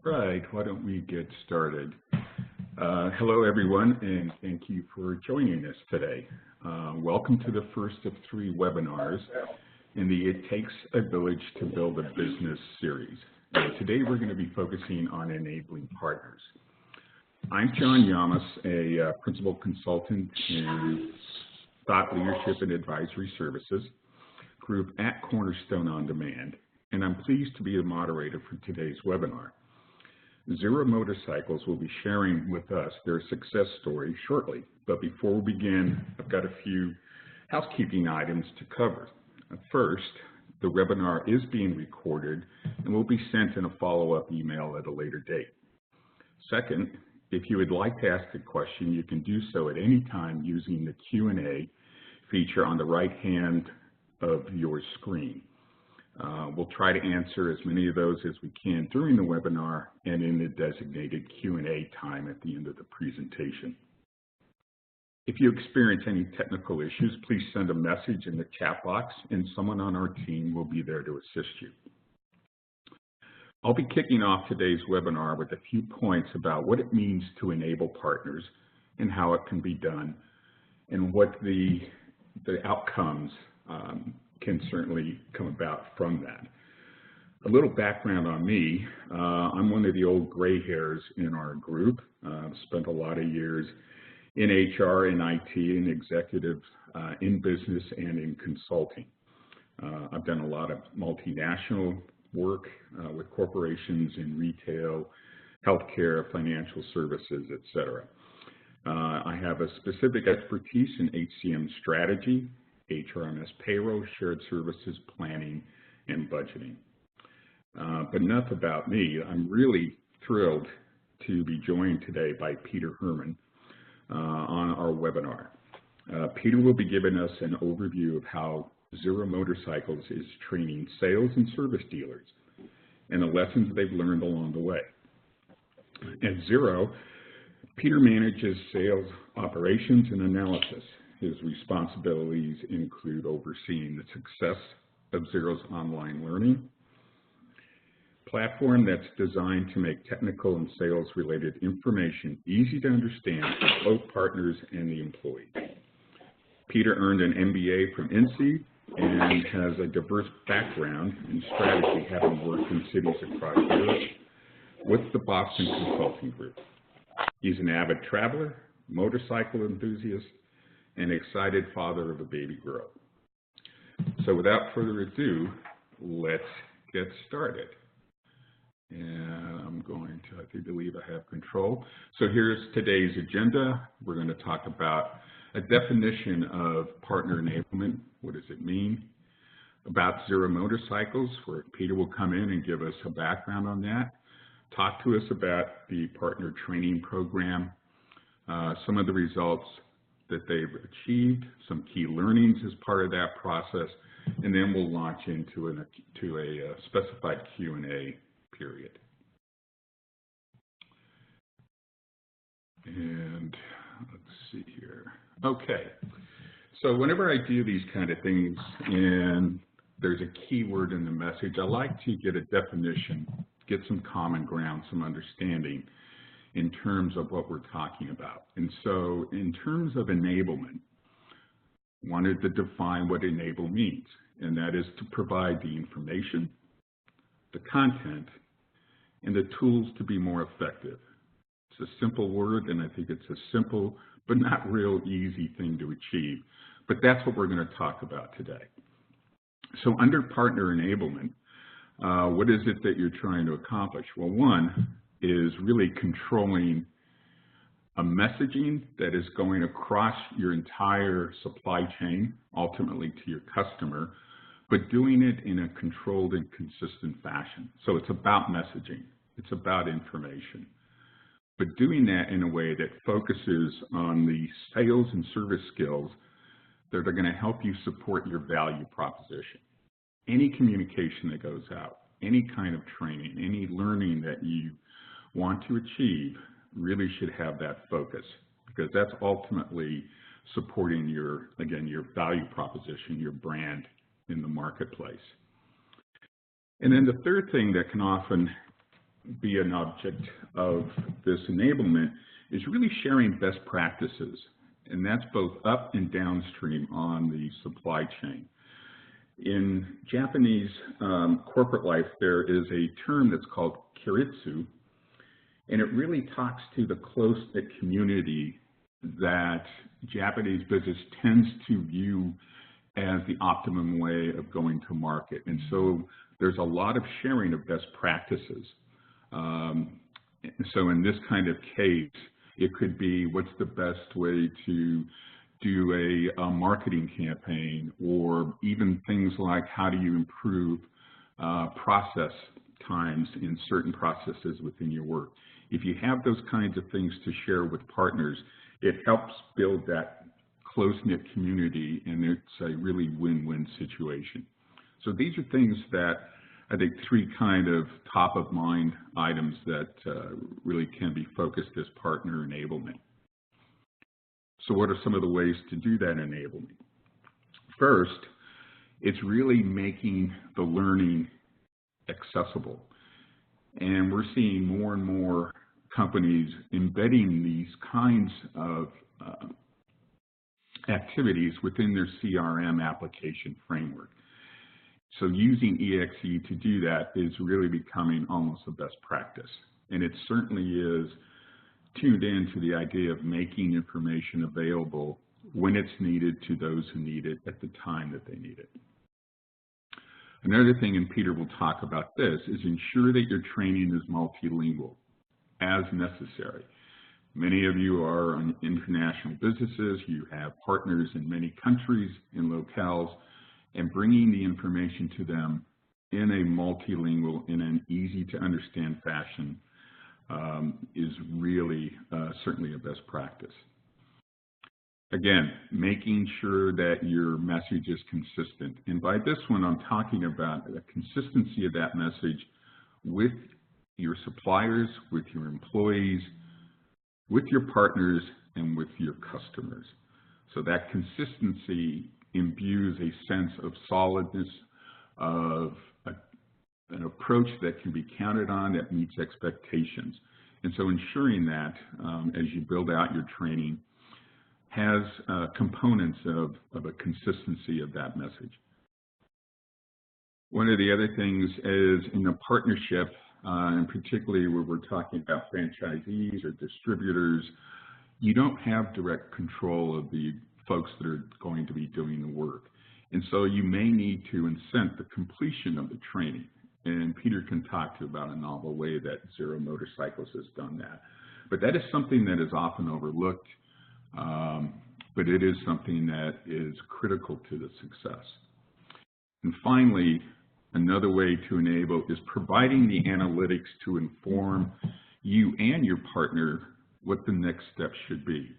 Right, why don't we get started? Hello, everyone, and thank you for joining us today. Welcome to the first of 3 webinars in the It Takes a Village to Build a Business series. Today, we're going to be focusing on enabling partners. I'm John Yamas, a principal consultant in thought leadership and advisory services group at Cornerstone OnDemand, and I'm pleased to be the moderator for today's webinar. Zero Motorcycles will be sharing with us their success story shortly, but before we begin, I've got a few housekeeping items to cover. First, the webinar is being recorded and will be sent in a follow-up email at a later date. Second, if you would like to ask a question, you can do so at any time using the Q&A feature on the right hand of your screen. We'll try to answer as many of those as we can during the webinar and in the designated Q&A time at the end of the presentation. If you experience any technical issues, please send a message in the chat box and someone on our team will be there to assist you. I'll be kicking off today's webinar with a few points about what it means to enable partners and how it can be done and what the outcomes can certainly come about from that. A little background on me, I'm one of the old gray hairs in our group. I've spent a lot of years in HR, in IT, in executive, in business, and in consulting. I've done a lot of multinational work with corporations in retail, healthcare, financial services, etc. I have a specific expertise in HCM strategy, HRMS payroll, shared services, planning, and budgeting. But enough about me. I'm really thrilled to be joined today by Peter Herman on our webinar. Peter will be giving us an overview of how Zero Motorcycles is training sales and service dealers and the lessons they've learned along the way. At Zero, Peter manages sales operations and analysis. His responsibilities include overseeing the success of Zero's online learning platform that's designed to make technical and sales-related information easy to understand for both partners and the employee. Peter earned an MBA from NC and has a diverse background in strategy, having worked in cities across Europe with the Boston Consulting Group. He's an avid traveler, motorcycle enthusiast, and excited father of a baby girl. So without further ado, let's get started. And I'm going to, I do believe I have control. So here's today's agenda. We're going to talk about a definition of partner enablement. What does it mean? About Zero Motorcycles, where Peter will come in and give us a background on that. Talk to us about the partner training program, some of the results that they've achieved, some key learnings as part of that process, and then we'll launch into a specified Q&A period. And let's see here. Okay, so whenever I do these kind of things and there's a keyword in the message, I like to get a definition, get some common ground, some understanding in terms of what we're talking about. And so in terms of enablement, wanted to define what enable means, and that is to provide the information, the content, and the tools to be more effective. It's a simple word, and I think it's a simple but not real easy thing to achieve, but that's what we're going to talk about today. So under partner enablement, what is it that you're trying to accomplish? Well, one is really controlling a messaging that is going across your entire supply chain, ultimately to your customer, but doing it in a controlled and consistent fashion. So it's about messaging, it's about information, but doing that in a way that focuses on the sales and service skills that are going to help you support your value proposition. Any communication that goes out, any kind of training, any learning that you want to achieve really should have that focus, because that's ultimately supporting your, again, your value proposition, your brand in the marketplace. And then the third thing that can often be an object of this enablement is really sharing best practices, and that's both up and downstream on the supply chain. In Japanese corporate life, there is a term that's called kiritsu, and it really talks to the close-knit community that Japanese business tends to view as the optimum way of going to market. And so there's a lot of sharing of best practices. So in this kind of case, it could be what's the best way to do a marketing campaign, or even things like how do you improve process times in certain processes within your work. If you have those kinds of things to share with partners, it helps build that close-knit community, and it's a really win-win situation. So these are things that I think three kind of top-of-mind items that really can be focused as partner enablement. So what are some of the ways to do that enablement? First, it's really making the learning accessible. And we're seeing more and more companies embedding these kinds of activities within their CRM application framework. So using EXE to do that is really becoming almost a best practice. And it certainly is tuned into the idea of making information available when it's needed to those who need it at the time that they need it. Another thing, and Peter will talk about this, is ensure that your training is multilingual as necessary. Many of you are on international businesses, you have partners in many countries and locales, and bringing the information to them in a multilingual, in an easy to understand fashion is really certainly a best practice. Again, making sure that your message is consistent. And by this one, I'm talking about the consistency of that message with your suppliers, with your employees, with your partners, and with your customers. So that consistency imbues a sense of solidness, of an approach that can be counted on, that meets expectations. And so ensuring that as you build out your training has components of a consistency of that message. One of the other things is in a partnership, and particularly where we're talking about franchisees or distributors, you don't have direct control of the folks that are going to be doing the work. And so you may need to incent the completion of the training. And Peter can talk to you about a novel way that Zero Motorcycles has done that. But that is something that is often overlooked, but it is something that is critical to the success. And finally, another way to enable is providing the analytics to inform you and your partner what the next steps should be.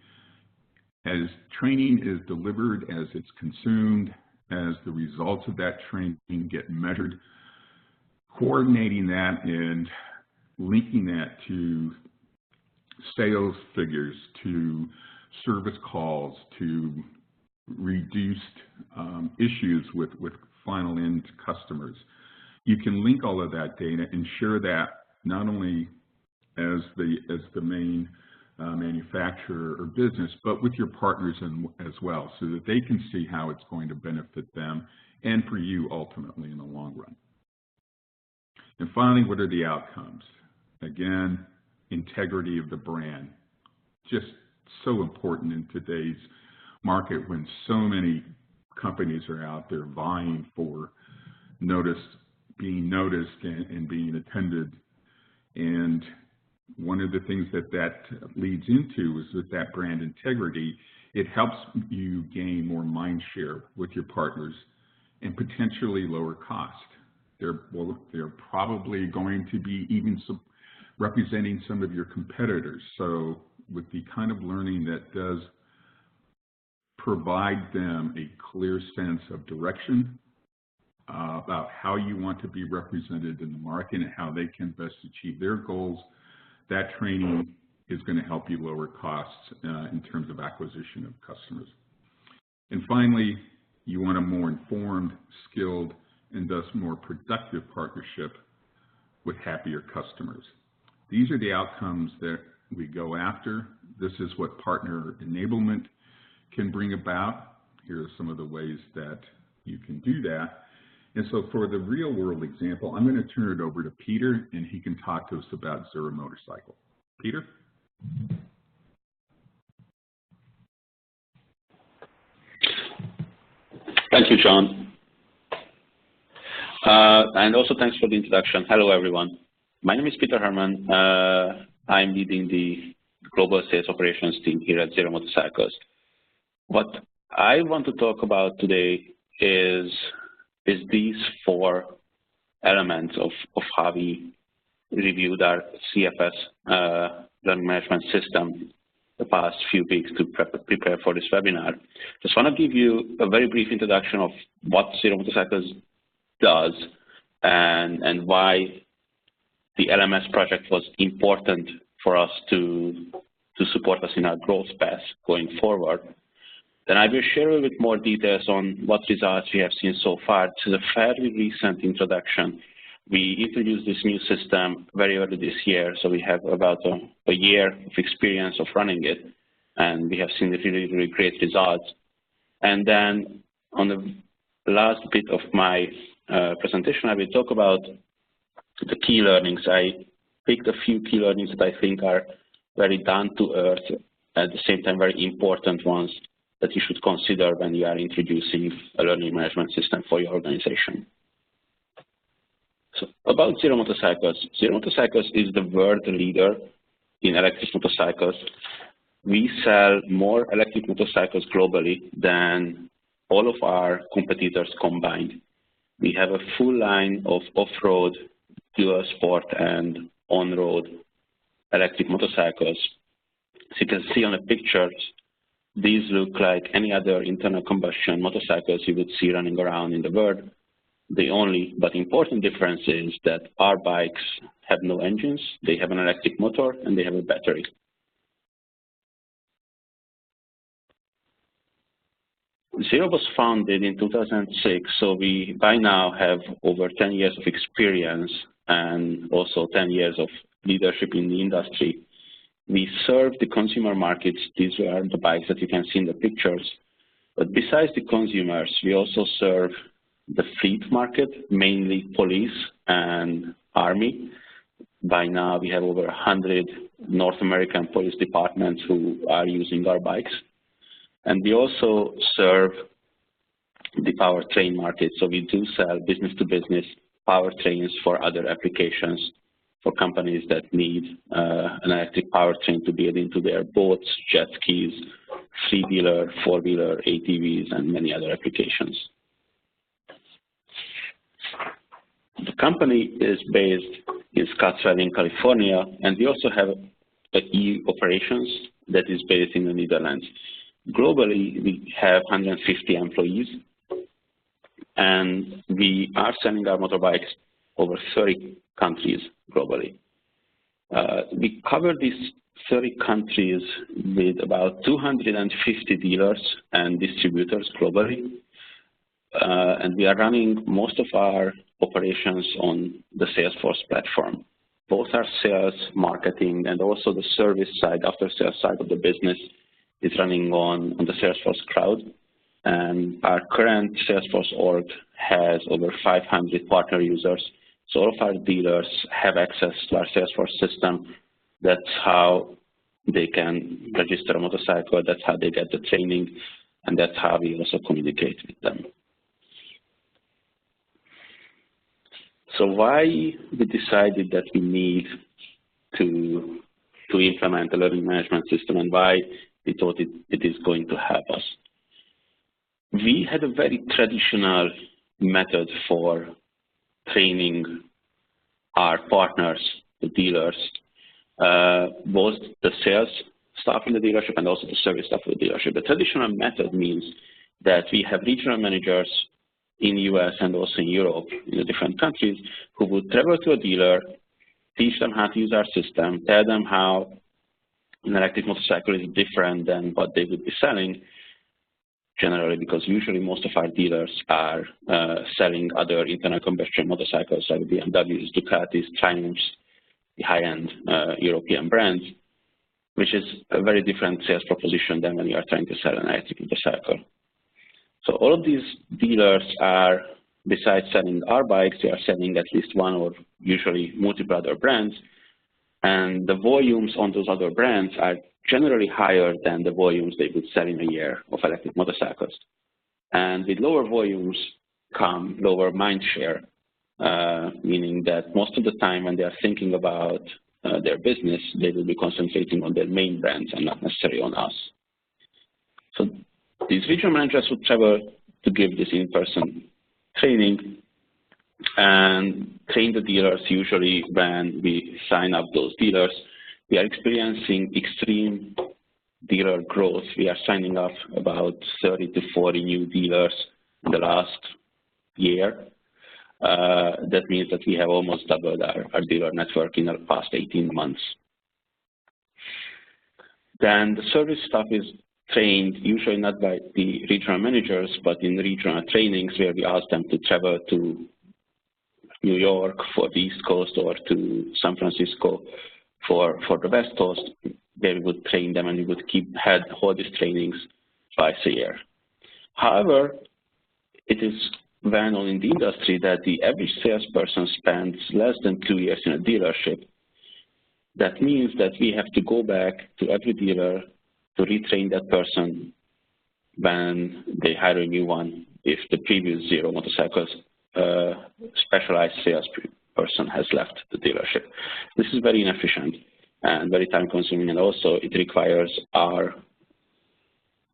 As training is delivered, as it's consumed, as the results of that training get measured, coordinating that and linking that to sales figures, to service calls, to reduced issues with final end customers. You can link all of that data and share that not only as the main manufacturer or business, but with your partners as well, so that they can see how it's going to benefit them and for you ultimately in the long run. And finally, what are the outcomes? Again, integrity of the brand. Just so important in today's market when so many companies are out there vying for being noticed and being attended. And one of the things that leads into is with that brand integrity, it helps you gain more mind share with your partners and potentially lower cost. They're probably going to be even representing some of your competitors. So with the kind of learning that does provide them a clear sense of direction about how you want to be represented in the market and how they can best achieve their goals, that training is going to help you lower costs in terms of acquisition of customers. And finally, you want a more informed, skilled, and thus more productive partnership with happier customers. These are the outcomes that we go after. This is what partner enablement can bring about. Here are some of the ways that you can do that. And so for the real world example, I'm going to turn it over to Peter, and he can talk to us about Zero Motorcycle. Peter? Thank you, John. And also thanks for the introduction. Hello, everyone. My name is Peter Herman. I'm leading the global sales operations team here at Zero Motorcycles. What I want to talk about today is these four elements of how we reviewed our CFS learning management system the past few weeks to prepare for this webinar. Just want to give you a very brief introduction of what Zero Motorcycles does and why the LMS project was important for us to support us in our growth path going forward. Then I will share a little bit more details on what results we have seen so far. This is a fairly recent introduction. We introduced this new system very early this year, so we have about a year of experience of running it, and we have seen really, really great results. And then on the last bit of my presentation, I will talk about the key learnings. I picked a few key learnings that I think are very down to earth, at the same time very important ones that you should consider when you are introducing a learning management system for your organization. So about Zero Motorcycles. Zero Motorcycles is the world leader in electric motorcycles. We sell more electric motorcycles globally than all of our competitors combined. We have a full line of off-road, dual sport, and on-road electric motorcycles. As you can see on the pictures, these look like any other internal combustion motorcycles you would see running around in the world. The only but important difference is that our bikes have no engines, they have an electric motor, and they have a battery. Zero was founded in 2006, so we by now have over 10 years of experience and also 10 years of leadership in the industry. We serve the consumer markets. These are the bikes that you can see in the pictures. But besides the consumers, we also serve the fleet market, mainly police and army. By now, we have over 100 North American police departments who are using our bikes. And we also serve the powertrain market. So we do sell business-to-business powertrains for other applications for companies that need an electric powertrain to build into their boats, jet skis, three-wheeler, four-wheeler, ATVs, and many other applications. The company is based in Scottsdale in California, and we also have an EU operations that is based in the Netherlands. Globally, we have 150 employees, and we are selling our motorbikes over 30 countries globally. We cover these 30 countries with about 250 dealers and distributors globally, and we are running most of our operations on the Salesforce platform. Both our sales, marketing, and also the service side, after sales side of the business is running on the Salesforce cloud. And our current Salesforce org has over 500 partner users. So all of our dealers have access to our Salesforce system. That's how they can register a motorcycle, that's how they get the training, and that's how we also communicate with them. So why we decided that we need to implement a learning management system and why we thought it is going to help us. We had a very traditional method for training our partners, the dealers, both the sales staff in the dealership and also the service staff of the dealership. The traditional method means that we have regional managers in the US and also in Europe, in the different countries, who would travel to a dealer, teach them how to use our system, tell them how an electric motorcycle is different than what they would be selling, generally, because usually most of our dealers are selling other internal combustion motorcycles like BMWs, Ducatis, Triumphs, the high-end European brands, which is a very different sales proposition than when you are trying to sell an electric motorcycle. So all of these dealers are, besides selling our bikes, they are selling at least one or usually multiple other brands, and the volumes on those other brands are generally higher than the volumes they would sell in a year of electric motorcycles. And with lower volumes come lower mind share, meaning that most of the time when they are thinking about their business, they will be concentrating on their main brands and not necessarily on us. So these regional managers would travel to give this in-person training and train the dealers. Usually when we sign up those dealers, we are experiencing extreme dealer growth. We are signing up about 30 to 40 new dealers in the last year. That means that we have almost doubled our dealer network in the past 18 months. Then the service staff is trained usually not by the regional managers, but in regional trainings where we ask them to travel to New York for the East Coast or to San Francisco for the West Coast. There we would train them, and we would hold these trainings twice a year. However, it is well known in the industry that the average salesperson spends less than 2 years in a dealership. That means that we have to go back to every dealer to retrain that person when they hire a new one if the previous Zero Motorcycles specialized salesperson has left the dealership. This is very inefficient and very time consuming, and also it requires our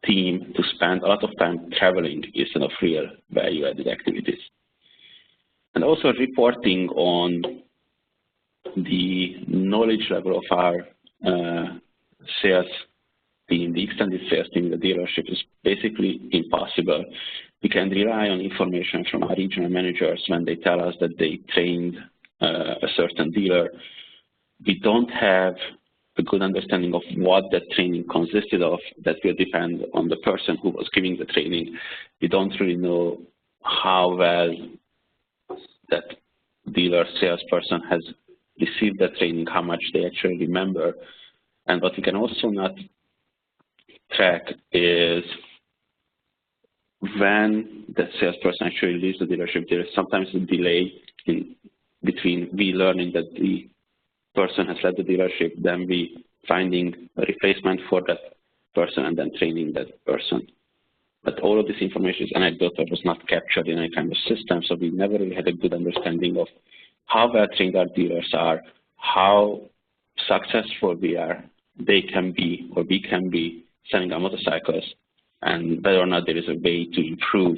team to spend a lot of time traveling instead of real value-added activities. And also reporting on the knowledge level of our sales team, the extended sales team in the dealership, is basically impossible. We can rely on information from our regional managers when they tell us that they trained a certain dealer. We don't have a good understanding of what that training consisted of. That will depend on the person who was giving the training. We don't really know how well that dealer salesperson has received that training, how much they actually remember. And what we can also not track is when the salesperson actually leaves the dealership. There is sometimes a delay in between we learning that the person has left the dealership, then we finding a replacement for that person, and then training that person. But all of this information is anecdotal, was not captured in any kind of system, so we never really had a good understanding of how well trained our dealers are, how successful they can be, or we can be selling our motorcycles, and whether or not there is a way to improve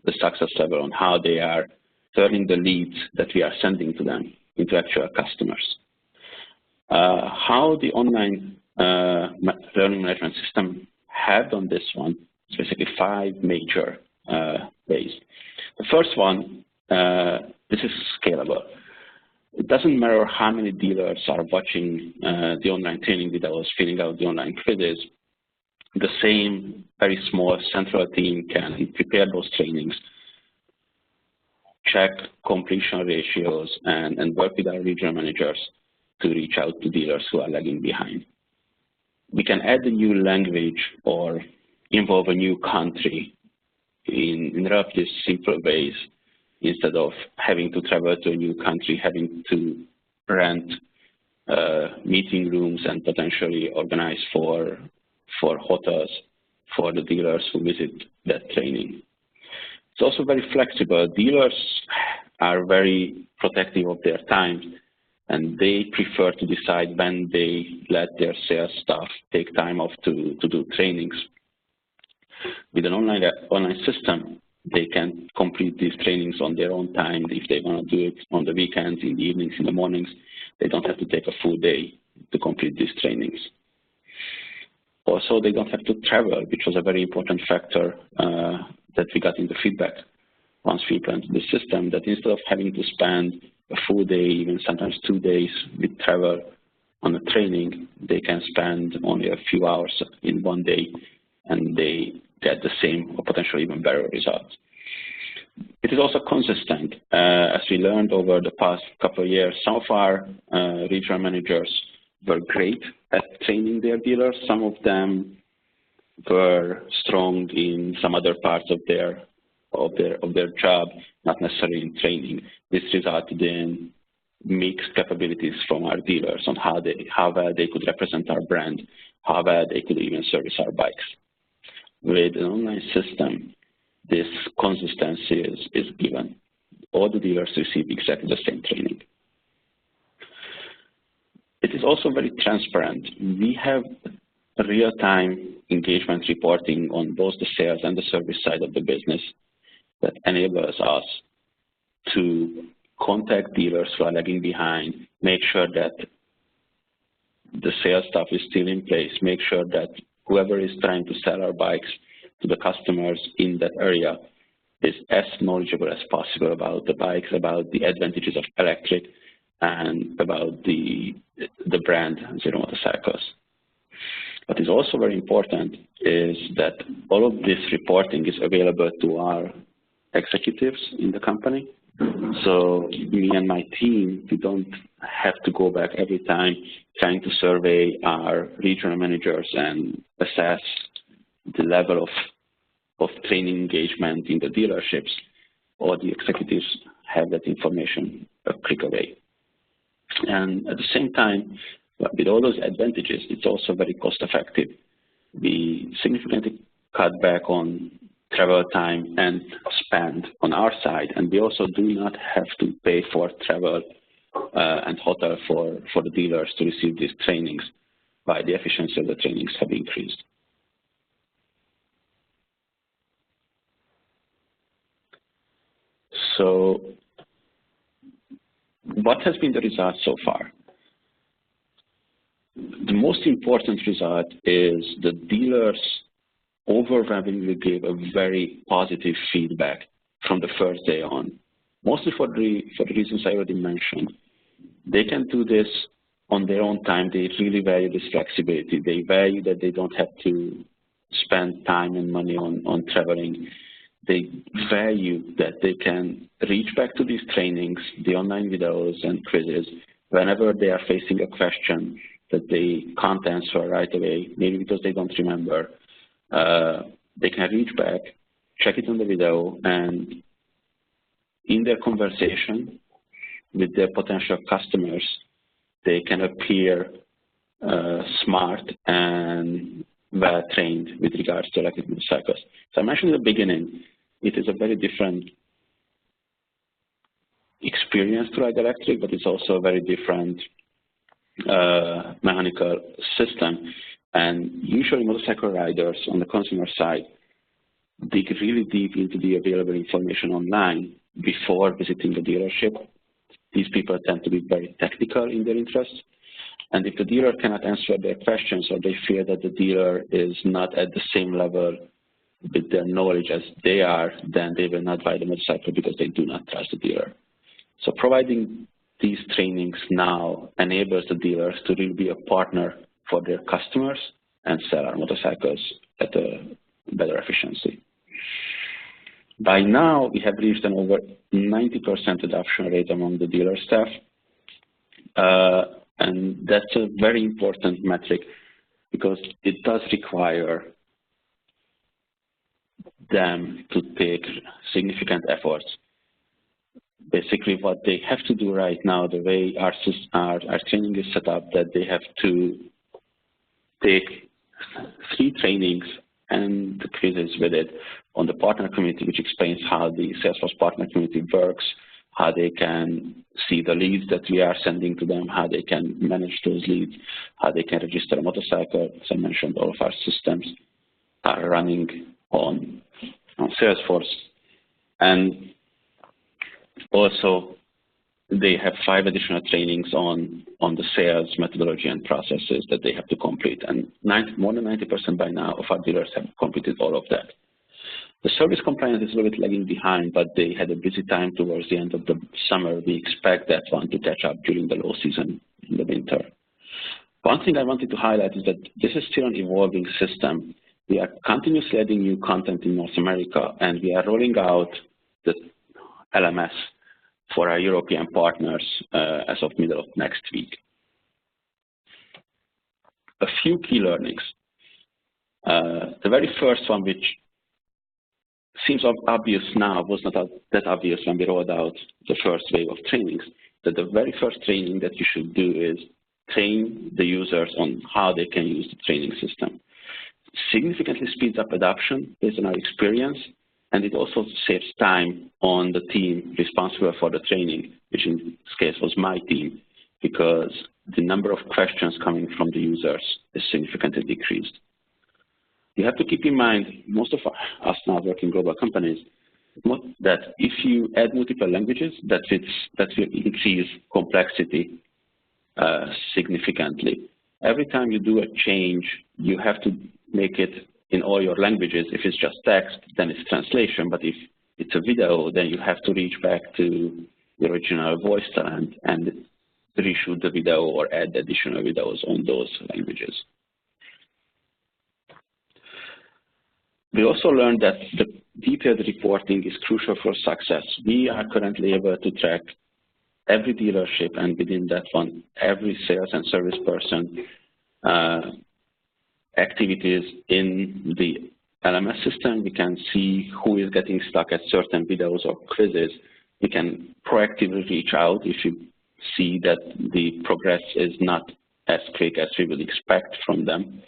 the success level on how they are turning the leads that we are sending to them into actual customers. How the online learning management system helped on this one is basically 5 major ways. The first one, this is scalable. It doesn't matter how many dealers are watching the online training videos, filling out the online quizzes. The same very small central team can prepare those trainings, check completion ratios, and work with our regional managers to reach out to dealers who are lagging behind. We can add a new language or involve a new country in relatively simple ways instead of having to travel to a new country, having to rent meeting rooms and potentially organize for hotels for the dealers who visit that training. It's also very flexible. Dealers are very protective of their time, and they prefer to decide when they let their sales staff take time off to do trainings. With an online system, they can complete these trainings on their own time. If they want to do it on the weekends, in the evenings, in the mornings, they don't have to take a full day to complete these trainings. Also, they don't have to travel, which was a very important factor that we got in the feedback once we implemented the system, that instead of having to spend a full day, even sometimes 2 days with travel on a training, they can spend only a few hours in one day, and they get the same or potentially even better results. It is also consistent. As we learned over the past couple of years, some of our regional managers were great at training their dealers. Some of them were strong in some other parts of their job, not necessarily in training. This resulted in mixed capabilities from our dealers on how well they could represent our brand, how well they could even service our bikes. With an online system, this consistency is given. All the dealers receive exactly the same training. It is also very transparent. We have real-time engagement reporting on both the sales and the service side of the business that enables us to contact dealers who are lagging behind, make sure that the sales staff is still in place, make sure that whoever is trying to sell our bikes to the customers in that area is as knowledgeable as possible about the bikes, about the advantages of electric, and about the brand Zero Motorcycles. What is also very important is that all of this reporting is available to our executives in the company. So me and my team, we don't have to go back every time trying to survey our regional managers and assess the level of training engagement in the dealerships. All the executives have that information a click away. And at the same time, with all those advantages, it's also very cost effective. We significantly cut back on travel time and spend on our side, and we also do not have to pay for travel and hotel for the dealers to receive these trainings by the efficiency of the trainings have increased. So what has been the result so far? The most important result is the dealers overwhelmingly gave a very positive feedback from the first day on, mostly for the reasons I already mentioned. They can do this on their own time. They really value this flexibility. They value that they don't have to spend time and money on traveling. They value that they can reach back to these trainings, the online videos and quizzes, whenever they are facing a question that they can't answer right away, maybe because they don't remember. They can reach back, check it on the video, and in their conversation with their potential customers, they can appear smart and well-trained with regards to electric motorcycles. So I mentioned in the beginning, it is a very different experience to ride electric, but it's also a very different mechanical system. And usually motorcycle riders on the consumer side dig really deep into the available information online before visiting the dealership. These people tend to be very technical in their interests. And if the dealer cannot answer their questions or they fear that the dealer is not at the same level with their knowledge as they are, then they will not buy the motorcycle because they do not trust the dealer. So providing these trainings now enables the dealers to really be a partner for their customers and sell our motorcycles at a better efficiency. By now, we have reached an over 90% adoption rate among the dealer staff. And that's a very important metric because it does require them to take significant efforts. Basically, what they have to do right now, the way our training is set up, that they have to take 3 trainings and the quizzes with it on the partner community, which explains how the Salesforce partner community works, how they can see the leads that we are sending to them, how they can manage those leads, how they can register a motorcycle. As I mentioned, all of our systems are running on Salesforce. And also, they have 5 additional trainings on the sales methodology and processes that they have to complete. And more than 90% by now of our dealers have completed all of that. The service compliance is a little bit lagging behind, but they had a busy time towards the end of the summer. We expect that one to catch up during the low season in the winter. One thing I wanted to highlight is that this is still an evolving system. we are continuously adding new content in North America, and we are rolling out the LMS for our European partners as of middle of next week. A few key learnings. The very first one, which seems obvious now, was not that obvious when we rolled out the first wave of trainings, that the very first training that you should do is train the users on how they can use the training system. Significantly speeds up adoption based on our experience, and it also saves time on the team responsible for the training, which in this case was my team, because the number of questions coming from the users is significantly decreased. You have to keep in mind, most of us now work in global companies, that if you add multiple languages, that will increase complexity significantly. Every time you do a change, you have to make it in all your languages. If it's just text, then it's translation. But if it's a video, then you have to reach back to the original voice talent and reshoot the video or add additional videos on those languages. We also learned that the detailed reporting is crucial for success. We are currently able to track every dealership, and within that one, every sales and service person activities in the LMS system. We can see who is getting stuck at certain videos or quizzes. We can proactively reach out if you see that the progress is not as quick as we would expect from them.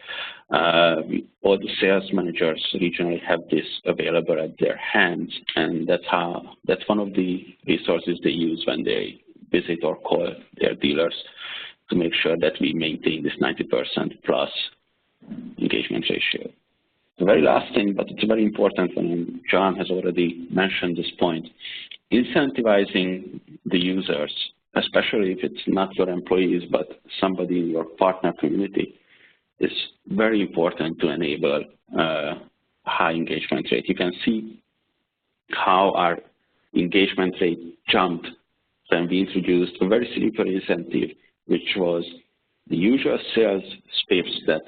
All the sales managers regionally have this available at their hands, and that's one of the resources they use when they visit or call their dealers to make sure that we maintain this 90% plus engagement ratio. The very last thing, but it's a very important one, and John has already mentioned this point, incentivizing the users, especially if it's not your employees but somebody in your partner community, is very important to enable high engagement rate. You can see how our engagement rate jumped when we introduced a very simple incentive, which was the usual sales space that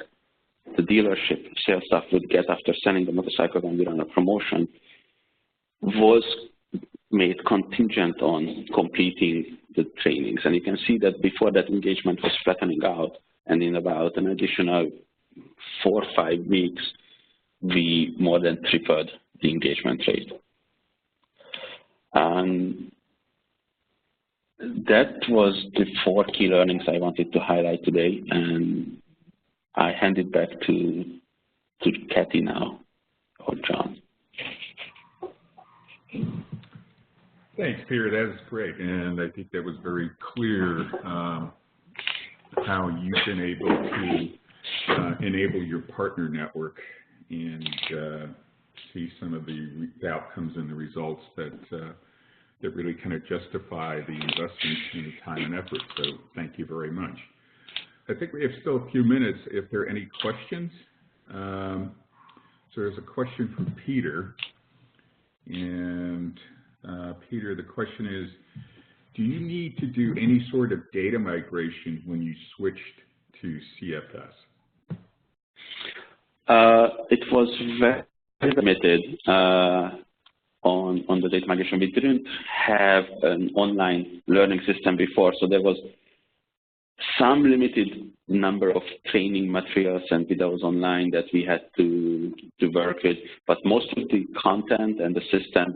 the dealership sales staff would get after selling the motorcycle when we run a promotion was made contingent on completing the trainings. And you can see that before that engagement was flattening out, and in about an additional 4 or 5 weeks, we more than tripled the engagement rate. That was the 4 key learnings I wanted to highlight today, and I hand it back to Kathy now, or John. Thanks, Peter. That was great, and I think that was very clear how you've been able to enable your partner network and see some of the outcomes and the results that really kind of justify the investment in the time and effort. So thank you very much. I think we have still a few minutes if there are any questions. So there's a question from Peter. And Peter, the question is, do you need to do any sort of data migration when you switched to CFS? It was very limited on the data migration. We didn't have an online learning system before, so there was some limited number of training materials and videos online that we had to work with, but most of the content and the system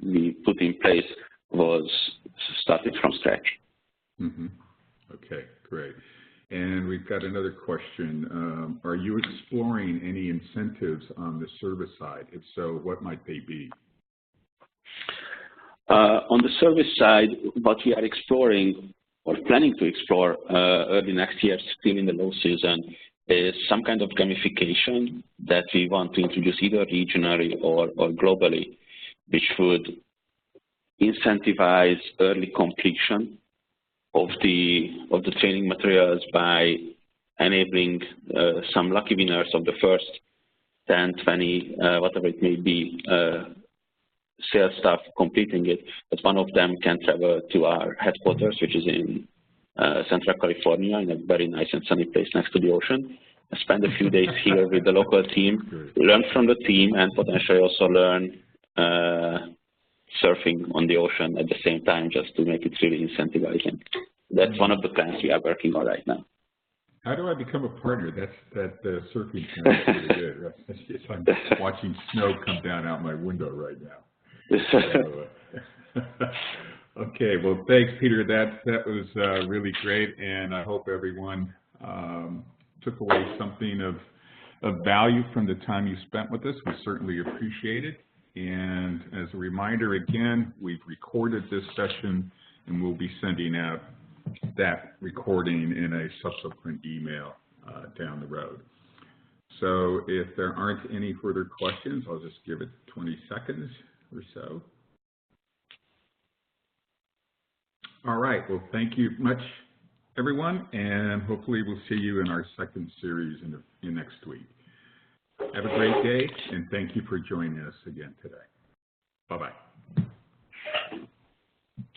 we put in place was started from scratch. Mm-hmm. Okay, great. And we've got another question. Are you exploring any incentives on the service side? If so, what might they be? On the service side, what we are exploring or planning to explore early next year, still in the low season, is some kind of gamification that we want to introduce either regionally or globally, which would incentivize early completion of the training materials by enabling some lucky winners of the first 10, 20, whatever it may be, sales staff completing it, that one of them can travel to our headquarters, which is in Central California, in a very nice and sunny place next to the ocean, spend a few days here with the local team, learn from the team, and potentially also learn surfing on the ocean at the same time, just to make it really incentivizing. That's one of the plans we are working on right now. How do I become a partner? That surfing sounds pretty good. Right? Yes, I'm watching snow come down out my window right now. So, okay, well, thanks, Peter. That was really great, and I hope everyone took away something of value from the time you spent with us. We certainly appreciate it. And as a reminder, again, we've recorded this session, and we'll be sending out that recording in a subsequent email down the road. So if there aren't any further questions, I'll just give it 20 seconds or so. All right, well, thank you much, everyone, and hopefully we'll see you in our second series in next week. Have a great day, and thank you for joining us again today. Bye-bye.